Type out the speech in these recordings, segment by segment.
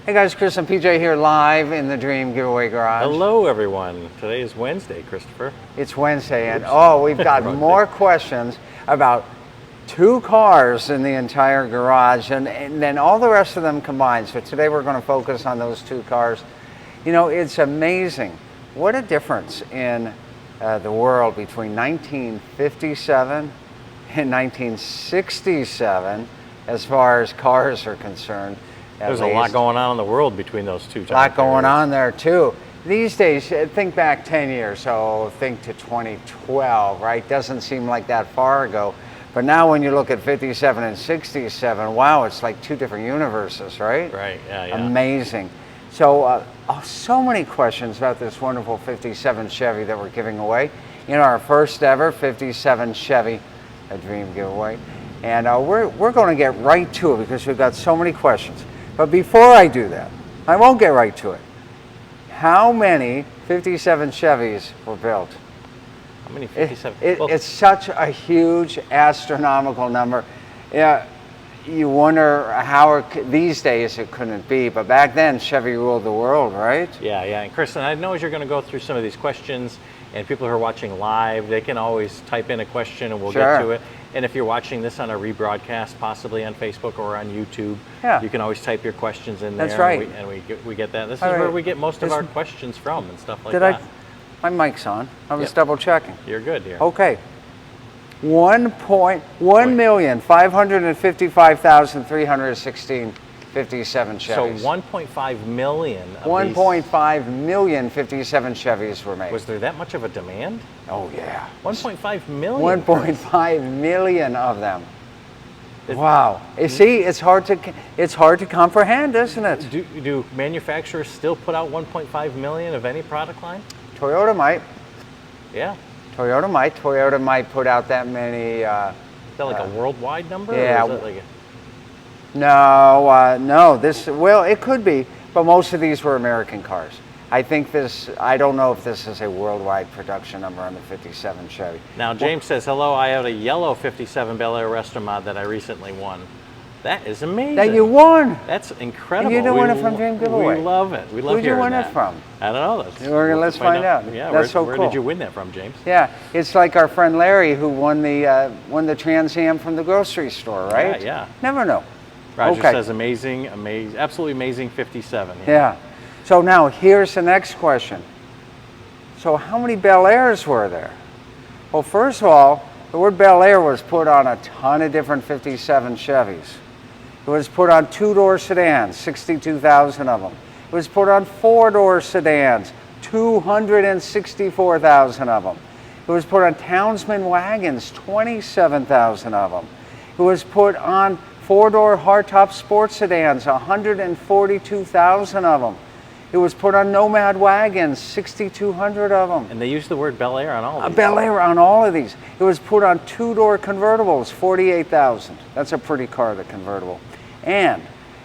Hey guys, Chris and PJ here live in the Dream Giveaway Garage. Hello everyone. Today is Wednesday, Christopher. It's Wednesday and we've got more questions about two cars in the entire garage and then all the rest of them combined. So today we're going to focus on those two cars. You know, it's amazing what a difference in the world between 1957 and 1967 as far as cars are concerned. There's a lot going on in the world between those two. A lot going on there too. These days, think back 10 years, so think to 2012, right? Doesn't seem like that far ago. But now when you look at 57 and 67, wow, it's like two different universes, right? Right, yeah. Amazing. So, so many questions about this wonderful 57 Chevy that we're giving away. You know, our first ever 57 Chevy, a Dream Giveaway. And we're going to get right to it because we've got so many questions. But before I do that, I won't get right to it. How many 57 Chevys were built? How many 57? It's such a huge astronomical number. Yeah, you wonder how these days it couldn't be, but back then Chevy ruled the world, right? Yeah. And Kristen, I know as you're going to go through some of these questions, and people who are watching live, they can always type in a question and we'll get to it. And if you're watching this on a rebroadcast, possibly on Facebook or on YouTube, you can always type your questions in there. That's right. And we get that. This is where we get most of our questions from and stuff like that. My mic's on. I was double checking. You're good here. Okay. 1,155,316 57 Chevys. So 1.5 million of 1.5 million 57 Chevys were made. Was there that much of a demand? Oh yeah. 1.5 million? 1.5 million of them. Wow. You see, it's hard to comprehend, isn't it? Do manufacturers still put out 1.5 million of any product line? Toyota might. Yeah. Toyota might put out that many. Is that like a worldwide number? Yeah. Or is that like No. Well, it could be, but most of these were American cars. I don't know if this is a worldwide production number on the 57 Chevy. Now, James says, hello, I have a yellow 57 Bel Air Restomod that I recently won. That is amazing. That you won. That's incredible. And you didn't win it from Dream Giveaway. We love it. We love hearing that. Who'd you win it from? I don't know. Let's find out. Yeah, that's so cool. Where did you win that from, James? Yeah, it's like our friend Larry who won the Trans Am from the grocery store, right? Yeah. Never know. Roger says amazing, absolutely amazing 57. Yeah. So now here's the next question. So how many Bel Airs were there? Well, first of all, the word Bel Air was put on a ton of different 57 Chevys. It was put on two-door sedans, 62,000 of them. It was put on four-door sedans, 264,000 of them. It was put on Townsman wagons, 27,000 of them. It was put on four-door hardtop sports sedans, 142,000 of them. It was put on Nomad wagons, 6,200 of them. And they used the word Bel Air on all of these. Bel Air on all of these. It was put on two-door convertibles, 48,000. That's a pretty car, the convertible. And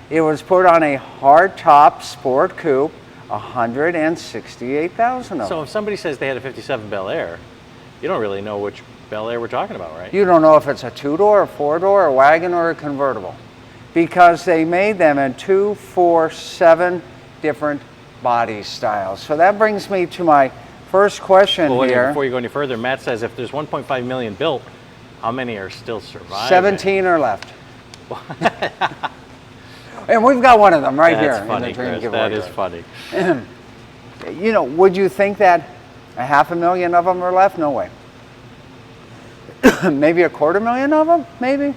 it was put on a hardtop sport coupe, 168,000 of them. So if somebody says they had a 57 Bel Air, you don't really know which Bel Air we're talking about, right? You don't know if it's a two-door, a four-door, a wagon, or a convertible. Because they made them in 2, 4, 7 different body styles. So that brings me to my first question here. Before you go any further, Matt says if there's 1.5 million built, how many are still surviving? 17 are left. And we've got one of them right here in the Dream Giveaway. That is funny. You know, would you think that 500,000 of them are left? No way. Maybe 250,000 of them? Maybe.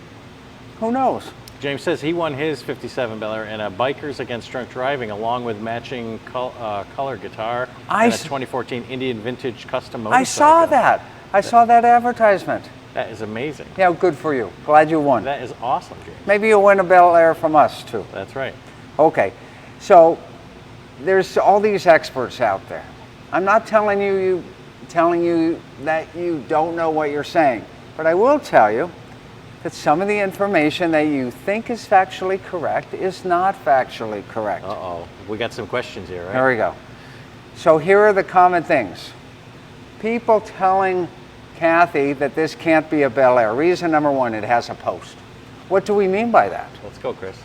Who knows? James says he won his 57 Bel Air in a Bikers Against Drunk Driving along with matching color guitar and a 2014 Indian Vintage Custom motorcycle. I saw that. I saw that advertisement. That is amazing. Yeah, good for you. Glad you won. That is awesome, James. Maybe you'll win a Bel Air from us, too. That's right. Okay. So there's all these experts out there. I'm not telling you that you don't know what you're saying, but I will tell you that some of the information that you think is factually correct is not factually correct. Uh-oh. We got some questions here, right? There we go. So here are the common things. People telling Kathy that this can't be a Bel Air. Reason number one, it has a post. What do we mean by that? Let's go, Chris.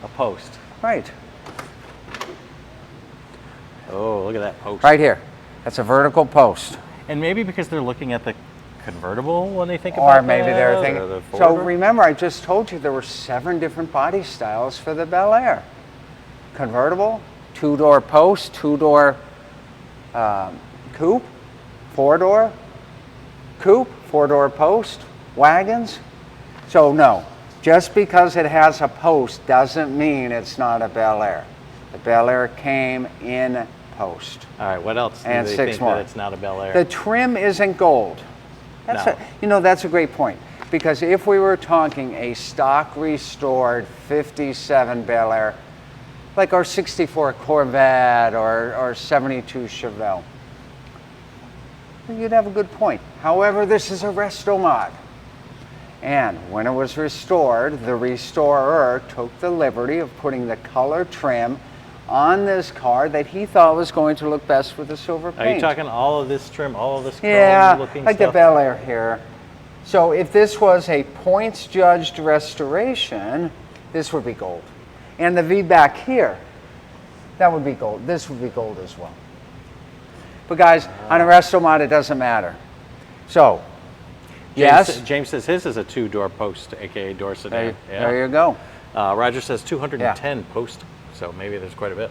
A post. Right. Oh, look at that post. Right here. That's a vertical post. And maybe because they're looking at the convertible when they think about Or maybe they're that, thinking. or the So four-door? remember, I just told you there were 7 different body styles for the Bel Air. Convertible, 2-door post, 2-door coupe, 4-door coupe, 4-door post, wagons. So no, just because it has a post doesn't mean it's not a Bel Air. The Bel Air came in post. All right, what else do And they 6 think more. that it's not a Bel Air? The trim isn't gold. No. That's a great point. Because if we were talking a stock restored 57 Bel Air, like our 64 Corvette or 72 Chevelle, you'd have a good point. However, this is a Restomod. And when it was restored, the restorer took the liberty of putting the color trim on this car that he thought was going to look best with the silver paint. Are you talking all of this trim, all of this Yeah, chrome-looking like stuff? the Bel Air here. So if this was a points judged restoration, this would be gold. And the V back here, that would be gold. This would be gold as well. But guys, on a Restomod, it doesn't matter. So, yes. James says his is a 2-door post, aka door sedan. There you go. Roger says 210 post, so maybe there's quite a bit.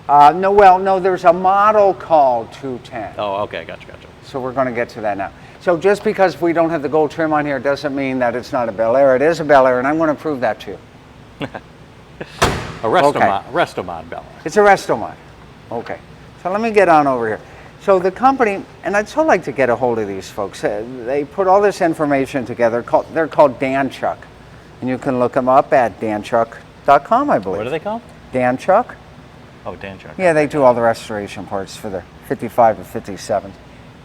No, there's a model called 210. Oh, okay, gotcha. So we're going to get to that now. So just because we don't have the gold trim on here doesn't mean that it's not a Bel Air. It is a Bel Air, and I'm going to prove that to you. A Restomod Bel Air. It's a Restomod. Okay. So let me get on over here. So the company, and I'd so like to get a hold of these folks. They put all this information together. They're called Danchuck. And you can look them up at danchuck.com, I believe. What are they called? Danchuck. Oh, Danchuck. Yeah, they do all the restoration parts for the 55 to 57s.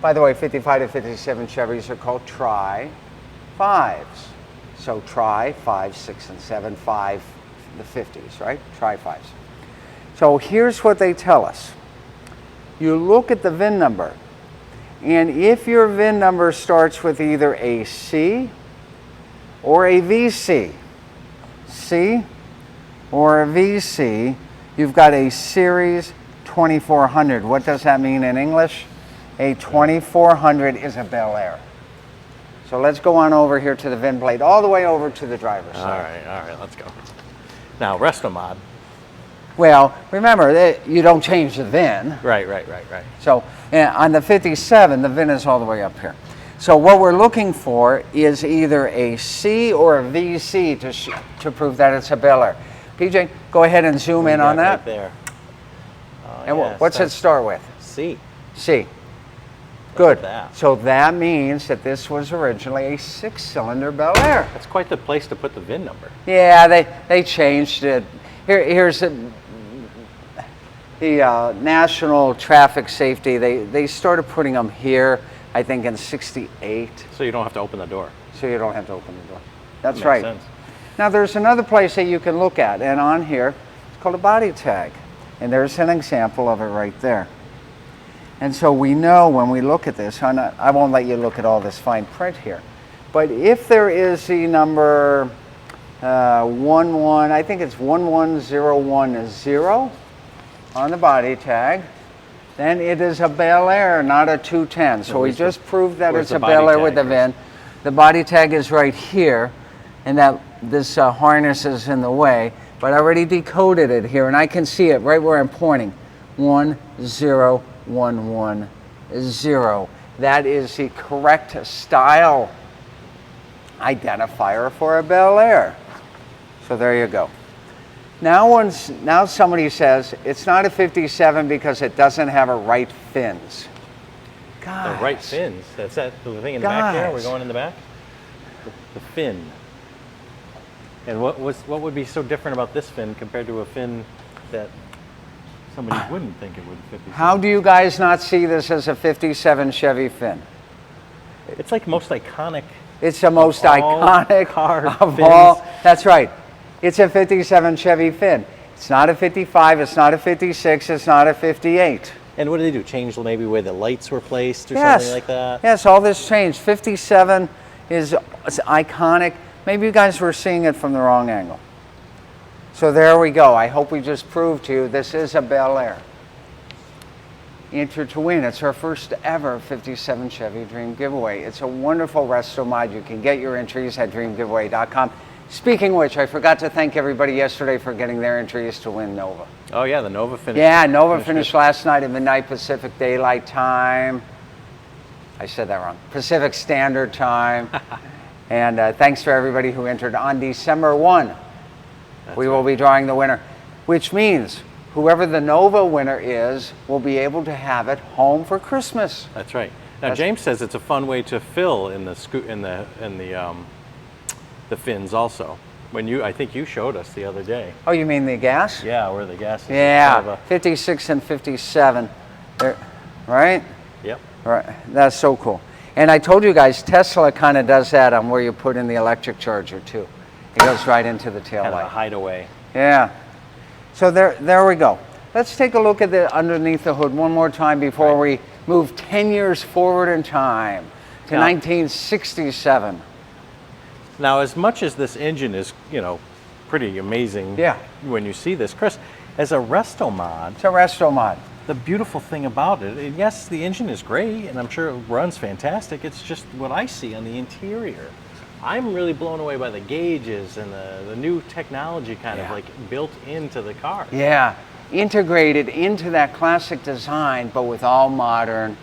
By the way, 55 to 57 Chevys are called Tri-5s. So Tri, 5, 6, and 7, 5, the 50s, right? Tri-5s. So here's what they tell us. You look at the VIN number, and if your VIN number starts with either a C or a VC, C or a VC, you've got a Series 2400. What does that mean in English? A 2400 is a Bel Air. So let's go on over here to the VIN plate, all the way over to the driver's side. All right, let's go. Now, Restomod. Well, remember, that you don't change the VIN. Right. So on the 57, the VIN is all the way up here. So what we're looking for is either a C or a VC to prove that it's a Bel Air. PJ, go ahead and zoom in on that. Right there. And what's it start with? C. C. Good. at that. So that means that this was originally a 6-cylinder Bel Air. That's quite the place to put the VIN number. Yeah, they changed it. Here's the National Traffic Safety. They started putting them here, I think, in '68. So you don't have to open the door. So you don't have to open the door. That's Makes right. sense. Now there's another place that you can look at, and on here, it's called a body tag. And there's an example of it right there. And so we know when we look at this, I won't let you look at all this fine print here, but if there is the number 11, I think it's 11010 on the body tag, then it is a Bel Air, not a 210. So we just proved that it's a Bel Air with the VIN. The body tag is right here, and that this harness is in the way, but I already decoded it here, and I can see it right where I'm pointing. 10110. That is the correct style identifier for a Bel Air. So there you go. Now somebody says it's not a 57 because it doesn't have a right fins. The right fins. That's the thing in the back there. We're going in the back. The fin. And what would be so different about this fin compared to a fin that somebody wouldn't think it would 57? How do you guys not see this as a 57 Chevy fin? It's like most iconic. It's the most iconic car of fins. all. That's right. It's a 57 Chevy fin. It's not a 55, it's not a 56, it's not a 58. And what did they do? Change maybe where the lights were placed or something like that? Yes, all this changed. 57 is iconic. Maybe you guys were seeing it from the wrong angle. So there we go. I hope we just proved to you this is a Bel Air. enter to win. It's our first ever 57 Chevy Dream Giveaway. It's a wonderful Restomod. You can get your entries at dreamgiveaway.com. Speaking of which, I forgot to thank everybody yesterday for getting their entries to win Nova. Oh yeah, the Nova finished. Yeah, Nova finished last night at midnight Pacific Daylight Time. I said that wrong. Pacific Standard Time. And thanks for everybody who entered on December 1. We will be drawing the winner, which means whoever the Nova winner is will be able to have it home for Christmas. That's right. Now James says it's a fun way to fill in the fins also. I think you showed us the other day. Oh, you mean the gas? Yeah, where the gas is. Yeah, 56 and 57, right? Yep. Right, that's so cool. And I told you guys, Tesla kind of does that on where you put in the electric charger too. It goes right into the tail Kind light. of a hideaway. Yeah. So there we go. Let's take a look at the underneath the hood one more time before we move 10 years forward in time to 1967. Now, as much as this engine is, pretty amazing when you see this, Chris, as a Restomod. It's a Restomod. The beautiful thing about it, and yes, the engine is great, and I'm sure it runs fantastic. It's just what I see on the interior. I'm really blown away by the gauges and the new technology kind of like built into the car. Yeah, integrated into that classic design, but with all modern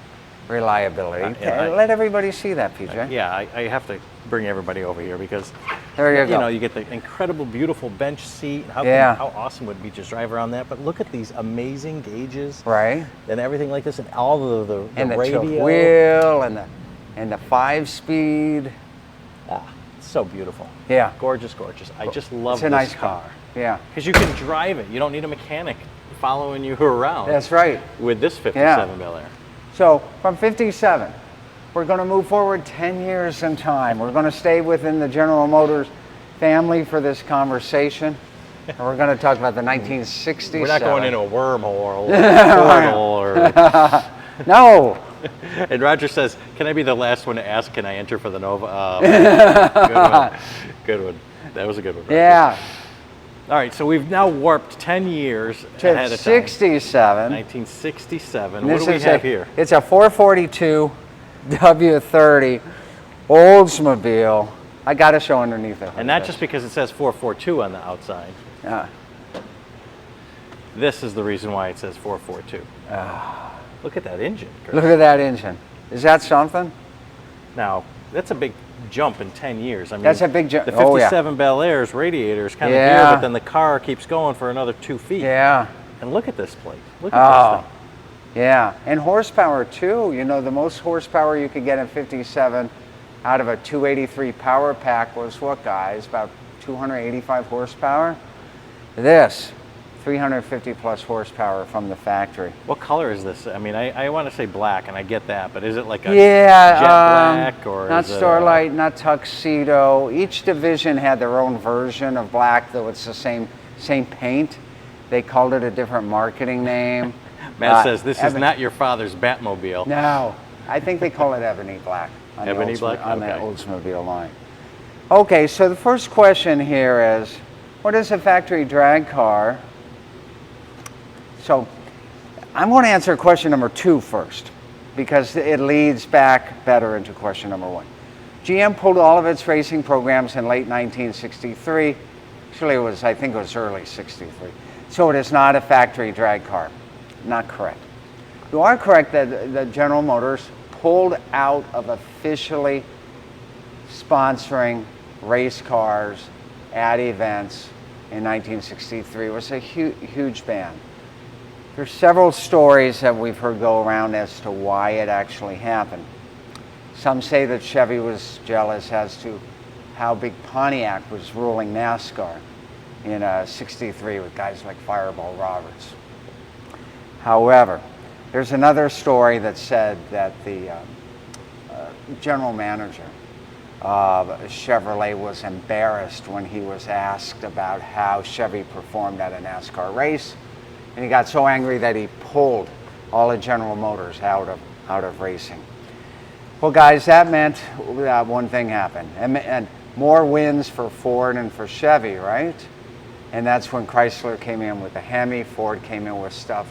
reliability. Let everybody see that, PJ. I have to bring everybody over here because there you go. You get the incredible, beautiful bench seat. How awesome would it be to drive around that? But look at these amazing gauges, right? And everything like this, and all the radio, tilt wheel, and the 5-speed. It's so beautiful. Yeah, gorgeous, gorgeous. I just love it's a nice car. Yeah, because you can drive it. You don't need a mechanic following you around. That's right. With this 57 Bel Air. So from 57, we're going to move forward 10 years in time. We're going to stay within the General Motors family for this conversation. And we're going to talk about the 1967. We're not going into a wormhole or a portal or... No. And Roger says, can I be the last one to ask, can I enter for the Nova? Good one. That was a good one, Roger. Yeah. All right, so we've now warped 10 years ahead of time. 67. 1967. What do we have here? It's a 442 W30 Oldsmobile. I got to show underneath it. And not just because it says 442 on the outside. Yeah. This is the reason why it says 442. Look at that engine, Chris. Look at that engine. Is that something? Now, that's a big jump in 10 years. I mean, that's a big jump. The 57 Bel Air's radiator is kind of here, but then the car keeps going for another 2 feet. Yeah. And look at this plate. Look at this thing. Yeah, and horsepower too. The most horsepower you could get in 57 out of a 283 power pack was what, guys? About 285 horsepower. This, 350 plus horsepower from the factory. What color is this? I mean, I want to say black, and I get that, but is it like a jet black or not Starlight, not Tuxedo? Each division had their own version of black, though it's the same paint. They called it a different marketing name. Matt says this is not your father's Batmobile. No, I think they call it ebony black. Ebony black? On the Oldsmobile line. Okay, so the first question here is, what is a factory drag car? So I'm going to answer question number 2 first, because it leads back better into question number 1. GM pulled all of its racing programs in late 1963. Actually, I think it was early 63. So it is not a factory drag car. Not correct. You are correct that General Motors pulled out of officially sponsoring race cars at events in 1963. It was a huge ban. There's several stories that we've heard go around as to why it actually happened. Some say that Chevy was jealous as to how big Pontiac was ruling NASCAR in '63 with guys like Fireball Roberts. However, there's another story that said that the general manager of Chevrolet was embarrassed when he was asked about how Chevy performed at a NASCAR race, and he got so angry that he pulled all of General Motors out of racing. Well, guys, that meant that one thing happened, and more wins for Ford and for Chevy, right? And that's when Chrysler came in with the Hemi, Ford came in with stuff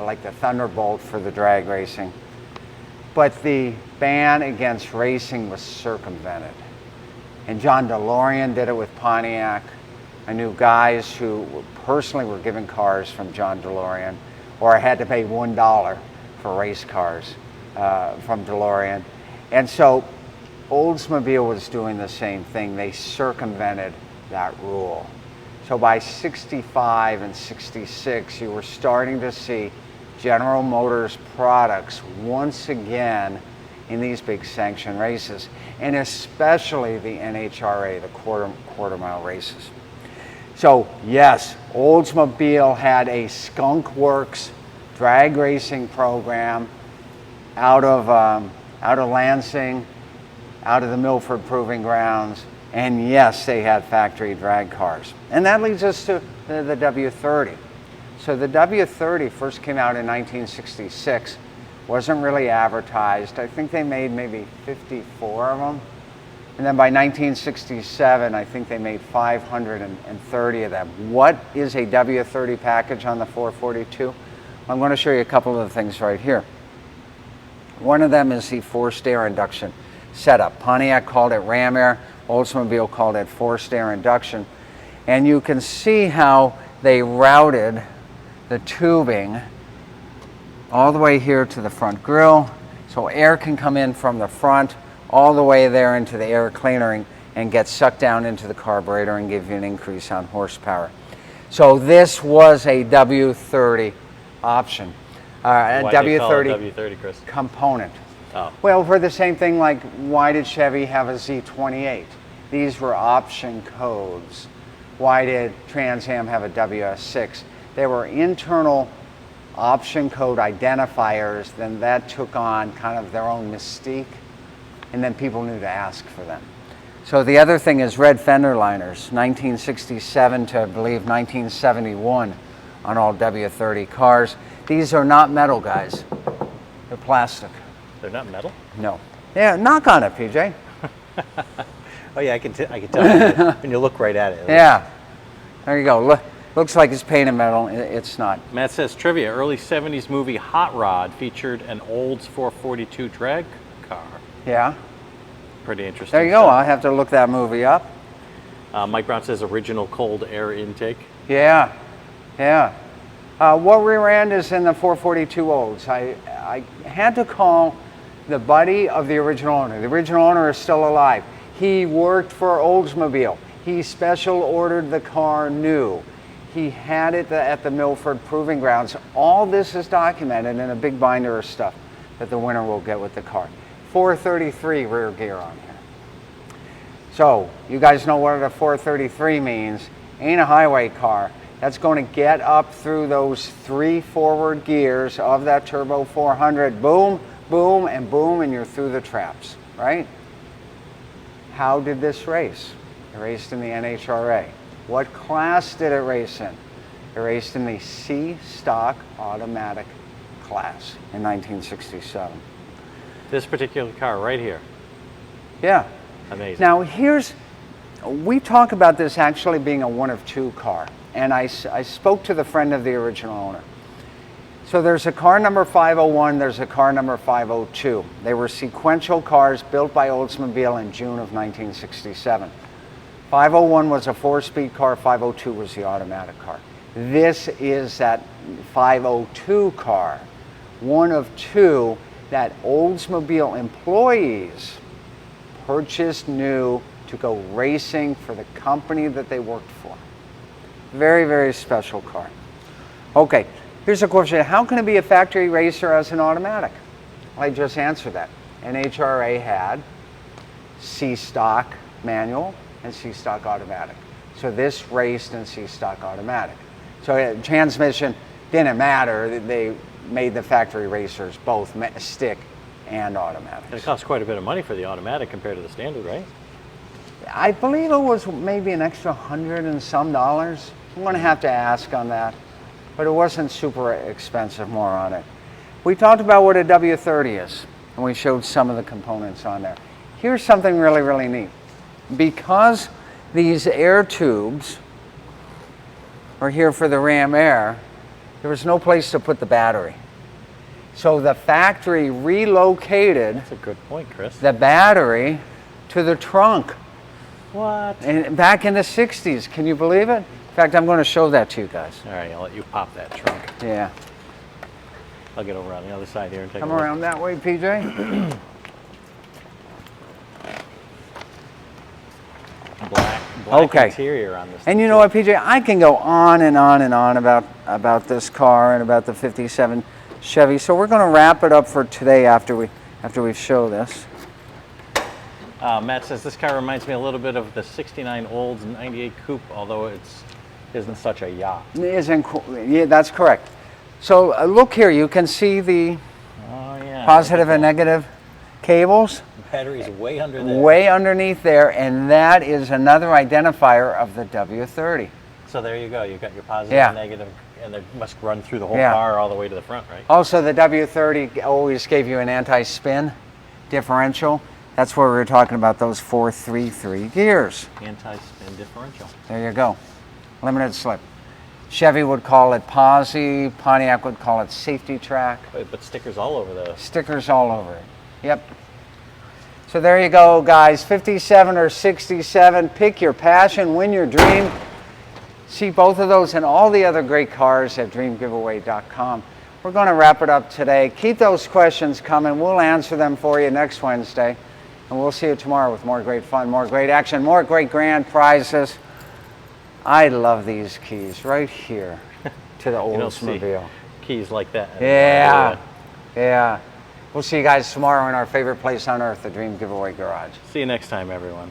like the Thunderbolt for the drag racing. But the ban against racing was circumvented. And John DeLorean did it with Pontiac. I knew guys who personally were given cars from John DeLorean, or I had to pay $1 for race cars from DeLorean. And so Oldsmobile was doing the same thing. They circumvented that rule. So by 65 and 66, you were starting to see General Motors products once again in these big sanction races, and especially the NHRA, the quarter mile races. So yes, Oldsmobile had a Skunk Works drag racing program out of Lansing, out of the Milford Proving Grounds, and yes, they had factory drag cars. And that leads us to the W30. So the W30 first came out in 1966, wasn't really advertised. I think they made maybe 54 of them. And then by 1967, I think they made 530 of them. What is a W30 package on the 442? I'm going to show you a couple of things right here. One of them is the forced air induction setup. Pontiac called it ram air, Oldsmobile called it forced air induction. And you can see how they routed the tubing all the way here to the front grille, so air can come in from the front all the way there into the air cleaner and get sucked down into the carburetor and give you an increase on horsepower. So this was a W30 option, a W30, Chris? component. Oh. Well, for the same thing, like why did Chevy have a Z28? These were option codes. Why did Trans Am have a WS6? They were internal option code identifiers, then that took on kind of their own mystique, and then people knew to ask for them. So the other thing is red fender liners, 1967 to I believe 1971 on all W30 cars. These are not metal, guys. They're plastic. They're not metal? No. Yeah, knock on it, PJ. Oh yeah, I can tell when you look right at it. Yeah. There you go. Look. Looks like it's painted metal. It's not. Matt says, trivia, early 70s movie Hot Rod featured an Olds 442 drag car. Yeah. Pretty interesting. There you go. I'll have to look that movie up. Mike Brown says original cold air intake. Yeah. Yeah. What rear end is in the 442 Olds? I had to call the buddy of the original owner. The original owner is still alive. He worked for Oldsmobile. He special ordered the car new. He had it at the Milford Proving Grounds. All this is documented in a big binder of stuff that the winner will get with the car. 433 rear gear on here. So you guys know what a 433 means. Ain't a highway car. That's going to get up through those 3 forward gears of that turbo 400. Boom, boom, and boom, and you're through the traps, right? How did this race? It raced in the NHRA. What class did it race in? It raced in the C stock automatic class in 1967. This particular car right here. Yeah. Amazing. Now we talk about this actually being a one of two car, and I spoke to the friend of the original owner. So there's a car number 501, there's a car number 502. They were sequential cars built by Oldsmobile in June of 1967. 501 was a 4-speed car, 502 was the automatic car. This is that 502 car, one of two that Oldsmobile employees purchased new to go racing for the company that they worked for. Very, very special car. Okay, here's a question. How can it be a factory racer as an automatic? Well, I just answered that. NHRA had C-stock manual and C-stock automatic. So this raced in C-stock automatic. So transmission didn't matter. They made the factory racers both stick and automatic. And it costs quite a bit of money for the automatic compared to the standard, right? I believe it was maybe an extra $100 and some. I'm going to have to ask on that, but it wasn't super expensive more on it. We talked about what a W30 is, and we showed some of the components on there. Here's something really, really neat. Because these air tubes are here for the ram air, there was no place to put the battery. So the factory relocated That's a good point, Chris. the battery to the trunk. What? And back in the 60s, can you believe it? In fact, I'm going to show that to you guys. All right, I'll let you pop that trunk. Yeah. I'll get over on the other side here and take Come a look. around that way, PJ. Black Okay. interior on this. And you know what, PJ? I can go on and on and on about this car and about the 57 Chevy. So we're going to wrap it up for today after we show this. Matt says this car reminds me a little bit of the 69 Olds 98 Coupe, although it isn't such a yacht. Yeah, that's correct. So look here, you can see the positive and negative cables. Battery's way under there. Way underneath there, and that is another identifier of the W30. So there you go. You got your positive and negative, and they must run through the whole car all the way to the front, right? Also, the W30 always gave you an anti-spin differential. That's where we were talking about those 4-3-3 gears. Anti-spin differential. There you go. Limited slip. Chevy would call it posi. Pontiac would call it safety track. But stickers all over the... Stickers all over it. Yep. So there you go, guys. 57 or 67. Pick your passion, win your dream. See both of those and all the other great cars at dreamgiveaway.com. We're going to wrap it up today. Keep those questions coming. We'll answer them for you next Wednesday. And we'll see you tomorrow with more great fun, more great action, more great grand prizes. I love these keys right here to the Oldsmobile. Keys like that. Yeah. Yeah. We'll see you guys tomorrow in our favorite place on earth, the Dream Giveaway Garage. See you next time, everyone.